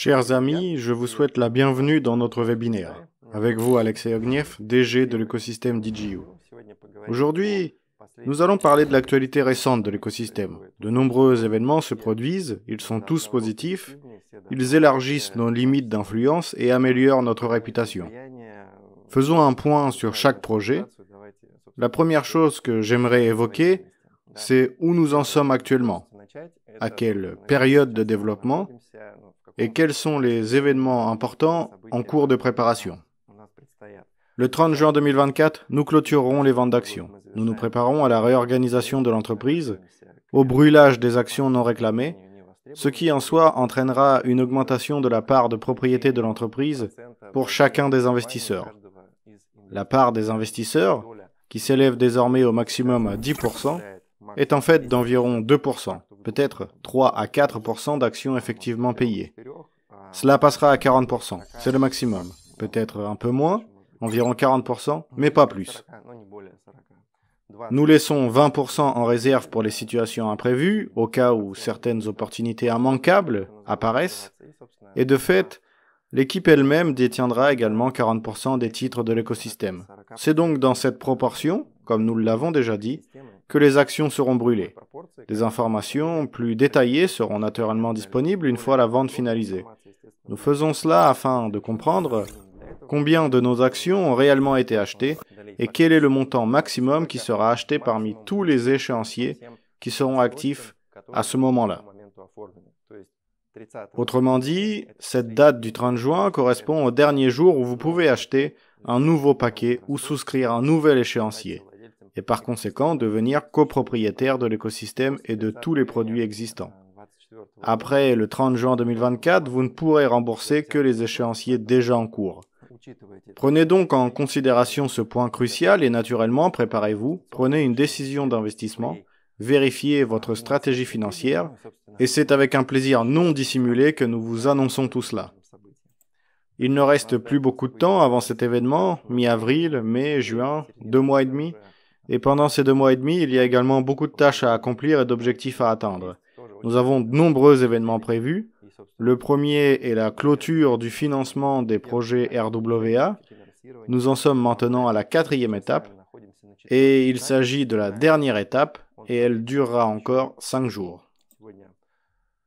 Chers amis, je vous souhaite la bienvenue dans notre webinaire. Avec vous, Alexei Ognev, DG de l'écosystème DigiU. Aujourd'hui, nous allons parler de l'actualité récente de l'écosystème. De nombreux événements se produisent, ils sont tous positifs, ils élargissent nos limites d'influence et améliorent notre réputation. Faisons un point sur chaque projet. La première chose que j'aimerais évoquer, c'est où nous en sommes actuellement, à quelle période de développement et quels sont les événements importants en cours de préparation. Le 30 juin 2024, nous clôturerons les ventes d'actions. Nous nous préparons à la réorganisation de l'entreprise, au brûlage des actions non réclamées, ce qui en soi entraînera une augmentation de la part de propriété de l'entreprise pour chacun des investisseurs. La part des investisseurs, qui s'élève désormais au maximum à 10%, est en fait d'environ 2%, peut-être 3 à 4% d'actions effectivement payées. Cela passera à 40%, c'est le maximum, peut-être un peu moins, environ 40%, mais pas plus. Nous laissons 20% en réserve pour les situations imprévues, au cas où certaines opportunités immanquables apparaissent, et de fait, l'équipe elle-même détiendra également 40% des titres de l'écosystème. C'est donc dans cette proportion, comme nous l'avons déjà dit, que les actions seront brûlées. Des informations plus détaillées seront naturellement disponibles une fois la vente finalisée. Nous faisons cela afin de comprendre combien de nos actions ont réellement été achetées et quel est le montant maximum qui sera acheté parmi tous les échéanciers qui seront actifs à ce moment-là. Autrement dit, cette date du 30 juin correspond au dernier jour où vous pouvez acheter un nouveau paquet ou souscrire un nouvel échéancier, et par conséquent devenir copropriétaire de l'écosystème et de tous les produits existants. Après le 30 juin 2024, vous ne pourrez rembourser que les échéanciers déjà en cours. Prenez donc en considération ce point crucial et naturellement, préparez-vous, prenez une décision d'investissement, vérifiez votre stratégie financière, et c'est avec un plaisir non dissimulé que nous vous annonçons tout cela. Il ne reste plus beaucoup de temps avant cet événement, mi-avril, mai, juin, 2 mois et demi, et pendant ces 2 mois et demi, il y a également beaucoup de tâches à accomplir et d'objectifs à atteindre. Nous avons de nombreux événements prévus. Le premier est la clôture du financement des projets RWA. Nous en sommes maintenant à la 4e étape, et il s'agit de la dernière étape, et elle durera encore 5 jours.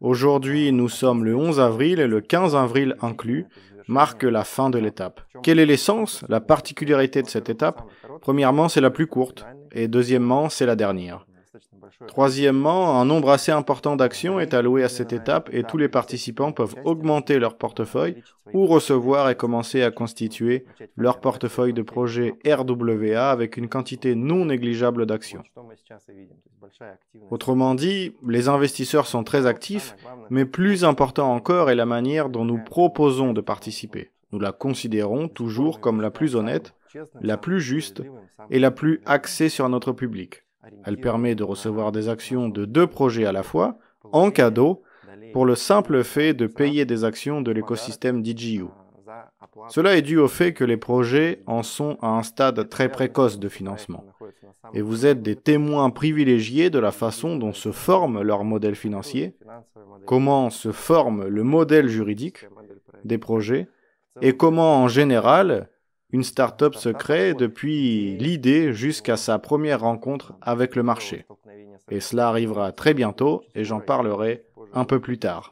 Aujourd'hui, nous sommes le 11 avril et le 15 avril inclus marque la fin de l'étape. Quel est l'essence, la particularité de cette étape? Premièrement, c'est la plus courte, et deuxièmement, c'est la dernière. Troisièmement, un nombre assez important d'actions est alloué à cette étape et tous les participants peuvent augmenter leur portefeuille ou recevoir et commencer à constituer leur portefeuille de projet RWA avec une quantité non négligeable d'actions. Autrement dit, les investisseurs sont très actifs, mais plus important encore est la manière dont nous proposons de participer. Nous la considérons toujours comme la plus honnête, la plus juste et la plus axée sur notre public. Elle permet de recevoir des actions de 2 projets à la fois, en cadeau, pour le simple fait de payer des actions de l'écosystème DigiU. Cela est dû au fait que les projets en sont à un stade très précoce de financement. Et vous êtes des témoins privilégiés de la façon dont se forme leur modèle financier, comment se forme le modèle juridique des projets, et comment en général une start-up se crée depuis l'idée jusqu'à sa première rencontre avec le marché. Et cela arrivera très bientôt et j'en parlerai un peu plus tard.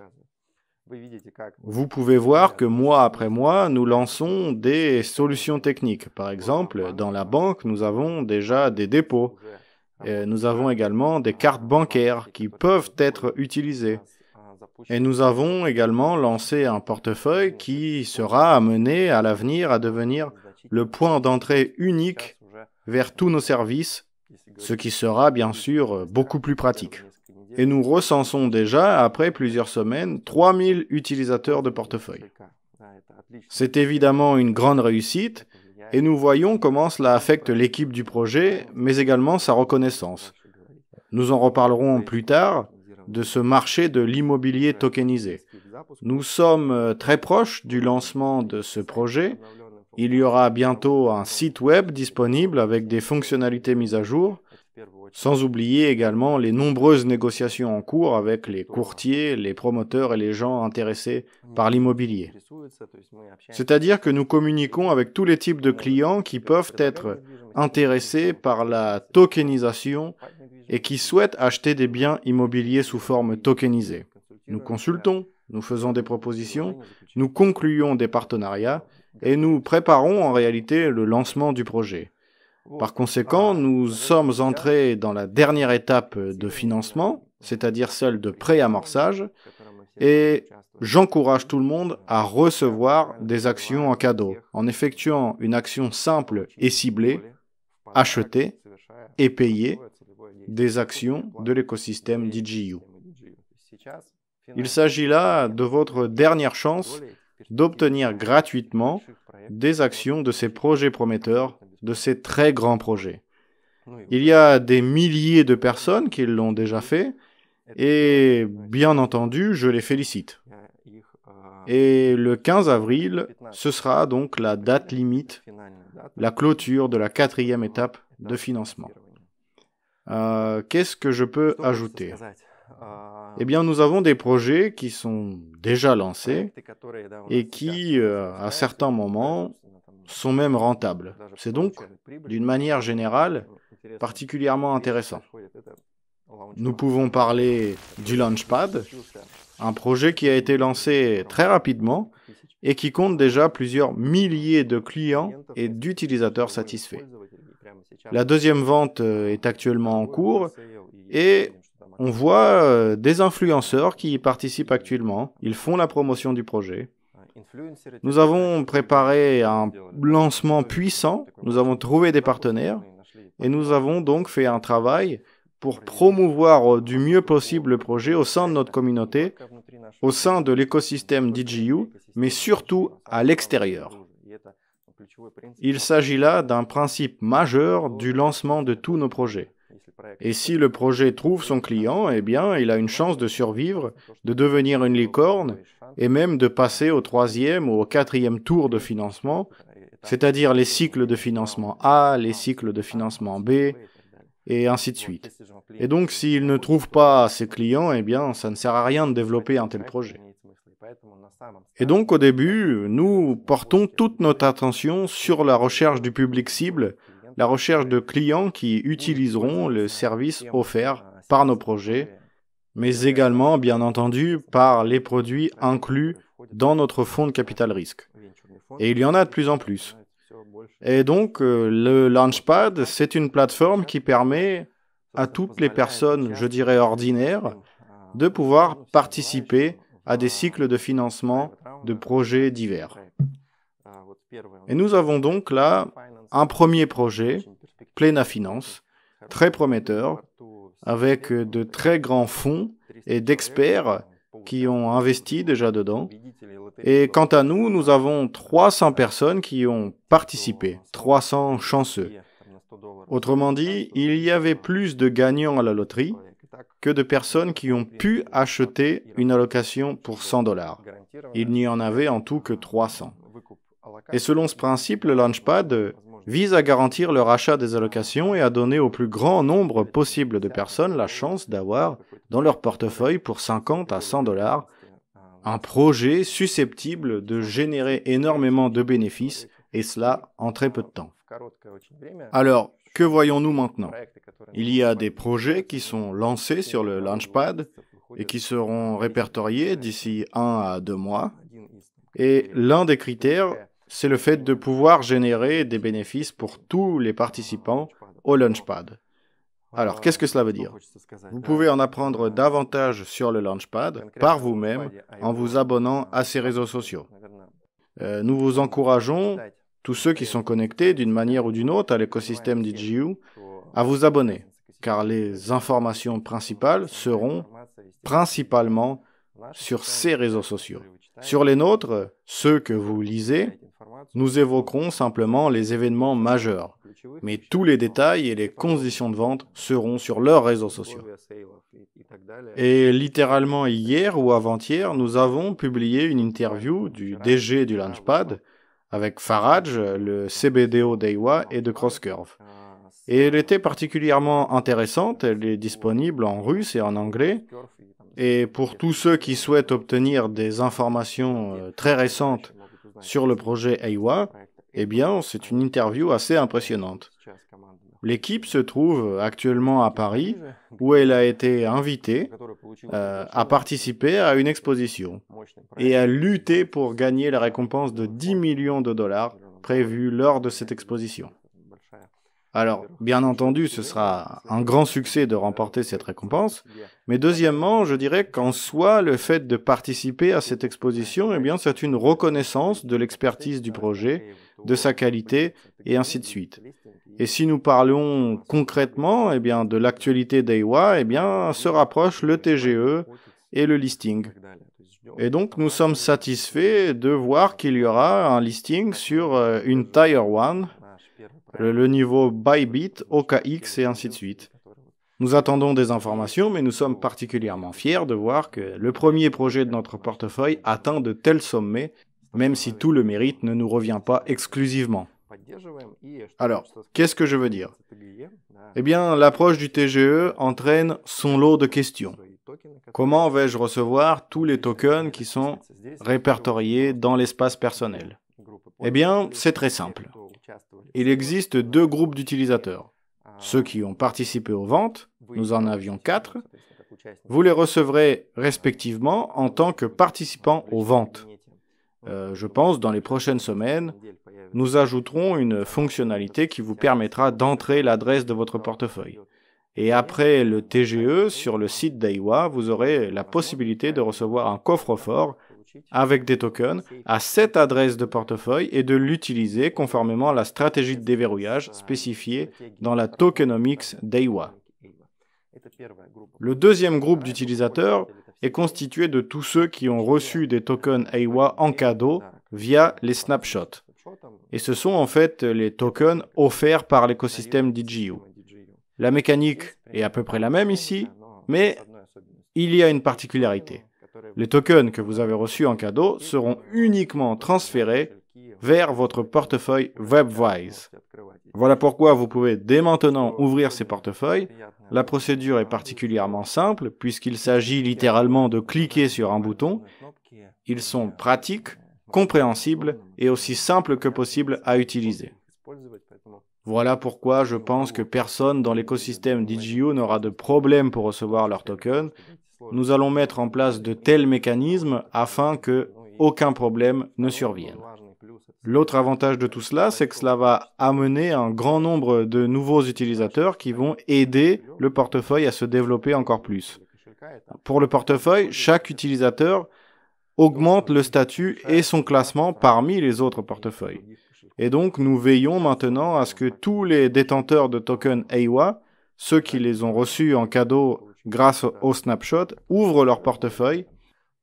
Vous pouvez voir que mois après mois, nous lançons des solutions techniques. Par exemple, dans la banque, nous avons déjà des dépôts. Nous avons également des cartes bancaires qui peuvent être utilisées. Et nous avons également lancé un portefeuille qui sera amené à l'avenir à devenir le point d'entrée unique vers tous nos services, ce qui sera bien sûr beaucoup plus pratique. Et nous recensons déjà, après plusieurs semaines, 3000 utilisateurs de portefeuille. C'est évidemment une grande réussite, et nous voyons comment cela affecte l'équipe du projet, mais également sa reconnaissance. Nous en reparlerons plus tard de ce marché de l'immobilier tokenisé. Nous sommes très proches du lancement de ce projet. Il y aura bientôt un site web disponible avec des fonctionnalités mises à jour Sans oublier également les nombreuses négociations en cours avec les courtiers, les promoteurs et les gens intéressés par l'immobilier. C'est-à-dire que nous communiquons avec tous les types de clients qui peuvent être intéressés par la tokenisation et qui souhaitent acheter des biens immobiliers sous forme tokenisée. Nous consultons, nous faisons des propositions, nous concluons des partenariats et nous préparons en réalité le lancement du projet. Par conséquent, nous sommes entrés dans la dernière étape de financement, c'est-à-dire celle de pré-amorçage, et j'encourage tout le monde à recevoir des actions en cadeau, en effectuant une action simple et ciblée, acheter et payer des actions de l'écosystème DigiU. Il s'agit là de votre dernière chance d'obtenir gratuitement des actions de ces projets prometteurs, de ces très grands projets. Il y a des milliers de personnes qui l'ont déjà fait et bien entendu, je les félicite. Et le 15 avril, ce sera donc la date limite, la clôture de la 4e étape de financement. Qu'est-ce que je peux ajouter ? Eh bien, nous avons des projets qui sont déjà lancés et qui, à certains moments, sont même rentables. C'est donc, d'une manière générale, particulièrement intéressant. Nous pouvons parler du Launchpad, un projet qui a été lancé très rapidement et qui compte déjà plusieurs milliers de clients et d'utilisateurs satisfaits. La deuxième vente est actuellement en cours et on voit des influenceurs qui y participent actuellement. Ils font la promotion du projet. Nous avons préparé un lancement puissant, nous avons trouvé des partenaires et nous avons donc fait un travail pour promouvoir du mieux possible le projet au sein de notre communauté, au sein de l'écosystème DigiU, mais surtout à l'extérieur. Il s'agit là d'un principe majeur du lancement de tous nos projets. Et si le projet trouve son client, eh bien, il a une chance de survivre, de devenir une licorne, et même de passer au 3e ou au 4e tour de financement, c'est-à-dire les cycles de financement A, les cycles de financement B, et ainsi de suite. Et donc, s'il ne trouve pas ses clients, eh bien, ça ne sert à rien de développer un tel projet. Et donc, au début, nous portons toute notre attention sur la recherche du public cible, la recherche de clients qui utiliseront le service offert par nos projets, mais également, bien entendu, par les produits inclus dans notre fonds de capital risque. Et il y en a de plus en plus. Et donc, le Launchpad, c'est une plateforme qui permet à toutes les personnes, je dirais ordinaires, de pouvoir participer à des cycles de financement de projets divers. Et nous avons donc là un premier projet, Plena Finance, très prometteur, avec de très grands fonds et d'experts qui ont investi déjà dedans. Et quant à nous, nous avons 300 personnes qui ont participé, 300 chanceux. Autrement dit, il y avait plus de gagnants à la loterie que de personnes qui ont pu acheter une allocation pour $100. Il n'y en avait en tout que 300. Et selon ce principe, le Launchpad vise à garantir le rachat des allocations et à donner au plus grand nombre possible de personnes la chance d'avoir dans leur portefeuille pour 50 à $100 un projet susceptible de générer énormément de bénéfices, et cela en très peu de temps. Alors, que voyons-nous maintenant ? Il y a des projets qui sont lancés sur le Launchpad et qui seront répertoriés d'ici 1 à 2 mois. Et l'un des critères, c'est le fait de pouvoir générer des bénéfices pour tous les participants au Launchpad. Alors, qu'est-ce que cela veut dire ? Vous pouvez en apprendre davantage sur le Launchpad par vous-même en vous abonnant à ces réseaux sociaux. Nous vous encourageons, tous ceux qui sont connectés d'une manière ou d'une autre à l'écosystème DigiU, à vous abonner, car les informations principales seront principalement sur ces réseaux sociaux. Sur les nôtres, ceux que vous lisez, nous évoquerons simplement les événements majeurs, mais tous les détails et les conditions de vente seront sur leurs réseaux sociaux. Et littéralement hier ou avant-hier, nous avons publié une interview du DG du Launchpad avec Faraj, le CBDO d'Eywa et de CrossCurve. Et elle était particulièrement intéressante, elle est disponible en russe et en anglais. Et pour tous ceux qui souhaitent obtenir des informations très récentes sur le projet EIWA, eh bien, c'est une interview assez impressionnante. L'équipe se trouve actuellement à Paris, où elle a été invitée à participer à une exposition et à lutter pour gagner la récompense de 10 millions de dollars prévue lors de cette exposition. Alors, bien entendu, ce sera un grand succès de remporter cette récompense, mais deuxièmement, je dirais qu'en soi, le fait de participer à cette exposition, eh bien, c'est une reconnaissance de l'expertise du projet, de sa qualité, et ainsi de suite. Et si nous parlons concrètement, eh bien, de l'actualité d'EIWA, eh bien, se rapprochent le TGE et le listing. Et donc, nous sommes satisfaits de voir qu'il y aura un listing sur une Tier 1, le niveau Bybit, OKX et ainsi de suite. Nous attendons des informations, mais nous sommes particulièrement fiers de voir que le premier projet de notre portefeuille atteint de tels sommets, même si tout le mérite ne nous revient pas exclusivement. Alors, qu'est-ce que je veux dire? Eh bien, l'approche du TGE entraîne son lot de questions. Comment vais-je recevoir tous les tokens qui sont répertoriés dans l'espace personnel? Eh bien, c'est très simple. Il existe deux groupes d'utilisateurs. Ceux qui ont participé aux ventes, nous en avions 4, vous les recevrez respectivement en tant que participants aux ventes. Je pense dans les prochaines semaines, nous ajouterons une fonctionnalité qui vous permettra d'entrer l'adresse de votre portefeuille. Et après le TGE, sur le site d'EIWA, vous aurez la possibilité de recevoir un coffre-fort avec des tokens à cette adresse de portefeuille et de l'utiliser conformément à la stratégie de déverrouillage spécifiée dans la tokenomics d'EIWA. Le deuxième groupe d'utilisateurs est constitué de tous ceux qui ont reçu des tokens EIWA en cadeau via les snapshots. Et ce sont en fait les tokens offerts par l'écosystème DigiU. La mécanique est à peu près la même ici, mais il y a une particularité. Les tokens que vous avez reçus en cadeau seront uniquement transférés vers votre portefeuille WebWise. Voilà pourquoi vous pouvez dès maintenant ouvrir ces portefeuilles. La procédure est particulièrement simple puisqu'il s'agit littéralement de cliquer sur un bouton. Ils sont pratiques, compréhensibles et aussi simples que possible à utiliser. Voilà pourquoi je pense que personne dans l'écosystème DigiU n'aura de problème pour recevoir leurs tokens. Nous allons mettre en place de tels mécanismes afin que aucun problème ne survienne. L'autre avantage de tout cela, c'est que cela va amener un grand nombre de nouveaux utilisateurs qui vont aider le portefeuille à se développer encore plus. Pour le portefeuille, chaque utilisateur augmente le statut et son classement parmi les autres portefeuilles. Et donc, nous veillons maintenant à ce que tous les détenteurs de tokens EIWA, ceux qui les ont reçus en cadeau grâce au snapshot, ouvrent leur portefeuille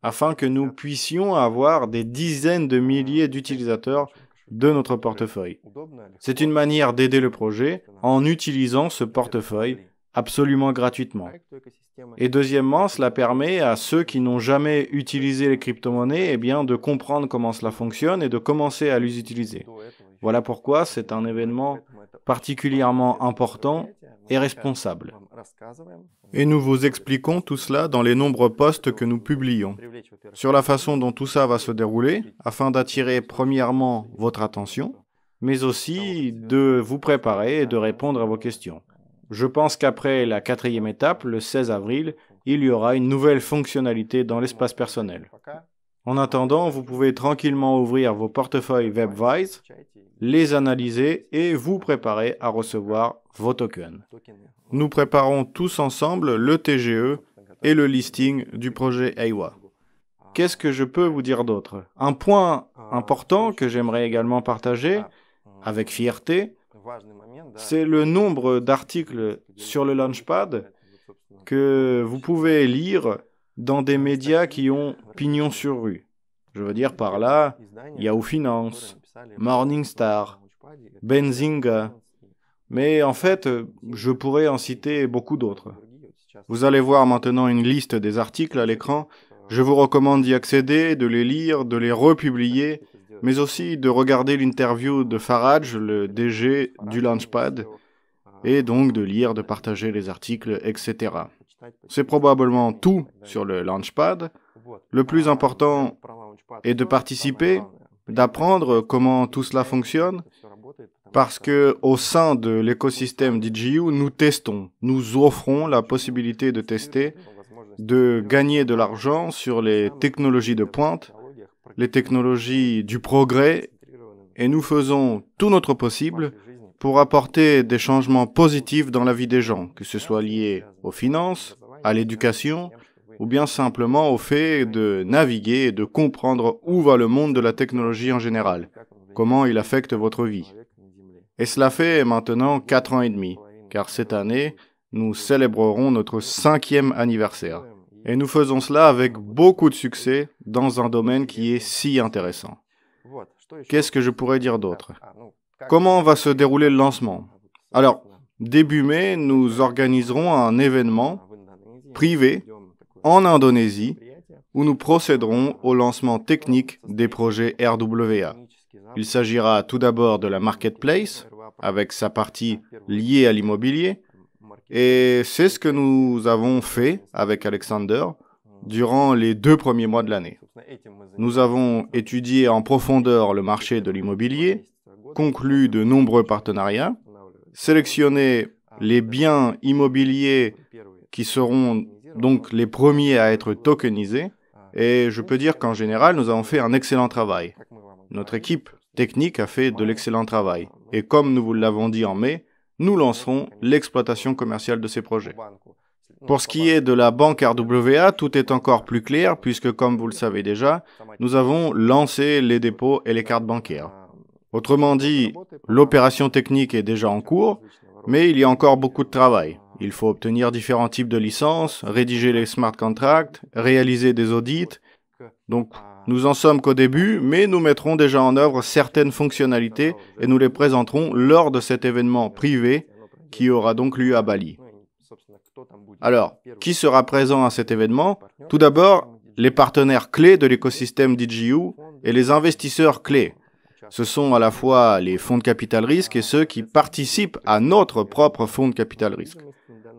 afin que nous puissions avoir des dizaines de milliers d'utilisateurs de notre portefeuille. C'est une manière d'aider le projet en utilisant ce portefeuille absolument gratuitement. Et deuxièmement, cela permet à ceux qui n'ont jamais utilisé les crypto-monnaies de comprendre comment cela fonctionne et de commencer à les utiliser. Voilà pourquoi c'est un événement particulièrement important et responsable. Et nous vous expliquons tout cela dans les nombreux posts que nous publions, sur la façon dont tout ça va se dérouler, afin d'attirer premièrement votre attention, mais aussi de vous préparer et de répondre à vos questions. Je pense qu'après la 4e étape, le 16 avril, il y aura une nouvelle fonctionnalité dans l'espace personnel. En attendant, vous pouvez tranquillement ouvrir vos portefeuilles WebWise, les analyser et vous préparer à recevoir vos tokens. Nous préparons tous ensemble le TGE et le listing du projet EIWA. Qu'est-ce que je peux vous dire d'autre? Un point important que j'aimerais également partager avec fierté, c'est le nombre d'articles sur le Launchpad que vous pouvez lire dans des médias qui ont pignon sur rue. Je veux dire par là, Yahoo Finance, Morningstar, Benzinga, mais en fait, je pourrais en citer beaucoup d'autres. Vous allez voir maintenant une liste des articles à l'écran. Je vous recommande d'y accéder, de les lire, de les republier, mais aussi de regarder l'interview de Farage, le DG du Launchpad. et donc de lire, de partager les articles, etc. C'est probablement tout sur le Launchpad. Le plus important est de participer, d'apprendre comment tout cela fonctionne, parce que au sein de l'écosystème DJU, nous testons, nous offrons la possibilité de tester, de gagner de l'argent sur les technologies de pointe, les technologies du progrès, et nous faisons tout notre possible pour apporter des changements positifs dans la vie des gens, que ce soit lié aux finances, à l'éducation, ou bien simplement au fait de naviguer et de comprendre où va le monde de la technologie en général, comment il affecte votre vie. Et cela fait maintenant 4 ans et demi, car cette année, nous célébrerons notre 5e anniversaire. Et nous faisons cela avec beaucoup de succès dans un domaine qui est si intéressant. Qu'est-ce que je pourrais dire d'autre? Comment va se dérouler le lancement? Alors, début mai, nous organiserons un événement privé en Indonésie où nous procéderons au lancement technique des projets RWA. Il s'agira tout d'abord de la marketplace, avec sa partie liée à l'immobilier, et c'est ce que nous avons fait avec Alexander durant les 2 premiers mois de l'année. Nous avons étudié en profondeur le marché de l'immobilier, conclu de nombreux partenariats, sélectionné les biens immobiliers qui seront donc les premiers à être tokenisés, et je peux dire qu'en général, nous avons fait un excellent travail. Notre équipe technique a fait de l'excellent travail. Et comme nous vous l'avons dit en mai, nous lancerons l'exploitation commerciale de ces projets. Pour ce qui est de la banque RWA, tout est encore plus clair puisque, comme vous le savez déjà, nous avons lancé les dépôts et les cartes bancaires. Autrement dit, l'opération technique est déjà en cours, mais il y a encore beaucoup de travail. Il faut obtenir différents types de licences, rédiger les smart contracts, réaliser des audits. Donc, nous en sommes qu'au début, mais nous mettrons déjà en œuvre certaines fonctionnalités et nous les présenterons lors de cet événement privé qui aura donc lieu à Bali. Alors, qui sera présent à cet événement? Tout d'abord, les partenaires clés de l'écosystème DJU et les investisseurs clés. Ce sont à la fois les fonds de capital risque et ceux qui participent à notre propre fonds de capital risque.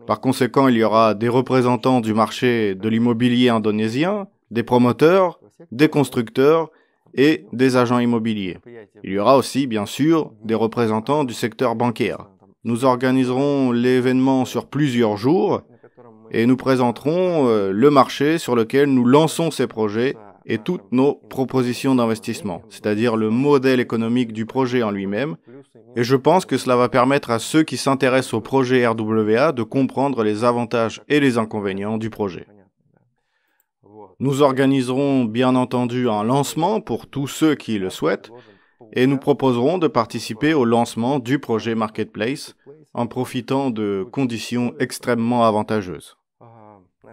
Par conséquent, il y aura des représentants du marché de l'immobilier indonésien, des promoteurs, des constructeurs et des agents immobiliers. Il y aura aussi, bien sûr, des représentants du secteur bancaire. Nous organiserons l'événement sur plusieurs jours et nous présenterons le marché sur lequel nous lançons ces projets et toutes nos propositions d'investissement, c'est-à-dire le modèle économique du projet en lui-même. Et je pense que cela va permettre à ceux qui s'intéressent au projet RWA de comprendre les avantages et les inconvénients du projet. Nous organiserons bien entendu un lancement pour tous ceux qui le souhaitent et nous proposerons de participer au lancement du projet Marketplace en profitant de conditions extrêmement avantageuses.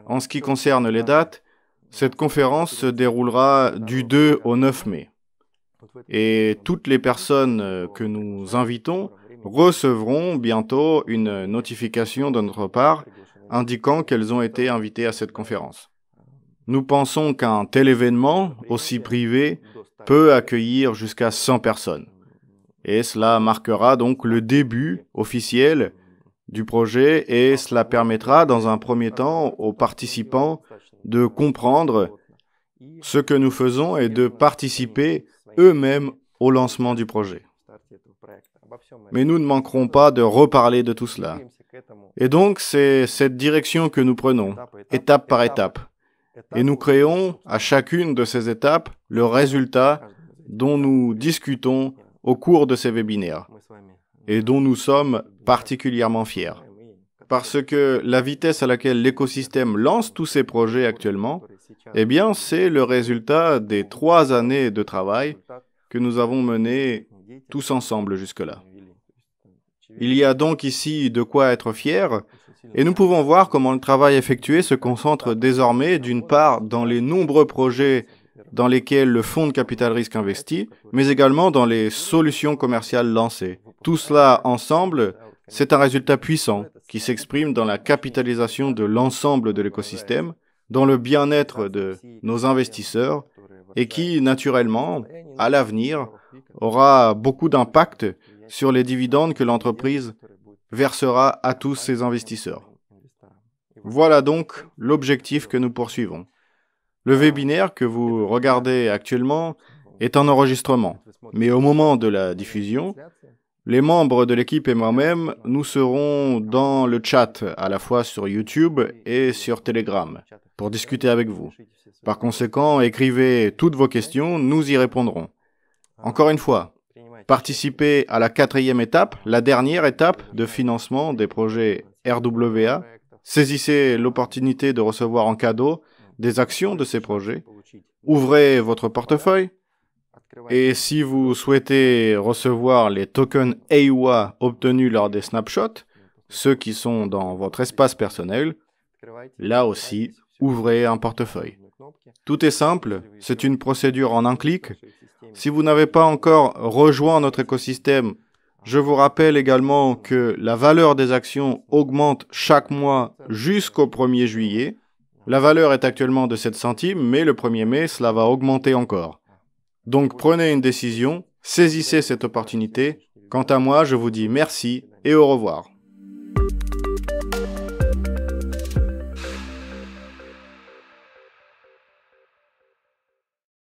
En ce qui concerne les dates, cette conférence se déroulera du 2 au 9 mai. Et toutes les personnes que nous invitons recevront bientôt une notification de notre part indiquant qu'elles ont été invitées à cette conférence. Nous pensons qu'un tel événement, aussi privé, peut accueillir jusqu'à 100 personnes. Et cela marquera donc le début officiel du projet et cela permettra dans un premier temps aux participants de comprendre ce que nous faisons et de participer eux-mêmes au lancement du projet. Mais nous ne manquerons pas de reparler de tout cela. Et donc, c'est cette direction que nous prenons, étape par étape. Et nous créons à chacune de ces étapes le résultat dont nous discutons au cours de ces webinaires et dont nous sommes particulièrement fiers. Parce que la vitesse à laquelle l'écosystème lance tous ses projets actuellement, eh bien, c'est le résultat des 3 années de travail que nous avons menées tous ensemble jusque-là. Il y a donc ici de quoi être fier, et nous pouvons voir comment le travail effectué se concentre désormais, d'une part, dans les nombreux projets dans lesquels le fonds de capital risque investit, mais également dans les solutions commerciales lancées. Tout cela ensemble, c'est un résultat puissant qui s'exprime dans la capitalisation de l'ensemble de l'écosystème, dans le bien-être de nos investisseurs et qui, naturellement, à l'avenir, aura beaucoup d'impact sur les dividendes que l'entreprise versera à tous ses investisseurs. Voilà donc l'objectif que nous poursuivons. Le webinaire que vous regardez actuellement est en enregistrement, mais au moment de la diffusion, les membres de l'équipe et moi-même, nous serons dans le chat, à la fois sur YouTube et sur Telegram, pour discuter avec vous. Par conséquent, écrivez toutes vos questions, nous y répondrons. Encore une fois, participez à la 4e étape, la dernière étape de financement des projets RWA. Saisissez l'opportunité de recevoir en cadeau des actions de ces projets. Ouvrez votre portefeuille. Et si vous souhaitez recevoir les tokens AUA obtenus lors des snapshots, ceux qui sont dans votre espace personnel, là aussi, ouvrez un portefeuille. Tout est simple, c'est une procédure en un clic. Si vous n'avez pas encore rejoint notre écosystème, je vous rappelle également que la valeur des actions augmente chaque mois jusqu'au 1er juillet. La valeur est actuellement de 7 centimes, mais le 1er mai, cela va augmenter encore. Donc prenez une décision, saisissez cette opportunité. Quant à moi, je vous dis merci et au revoir.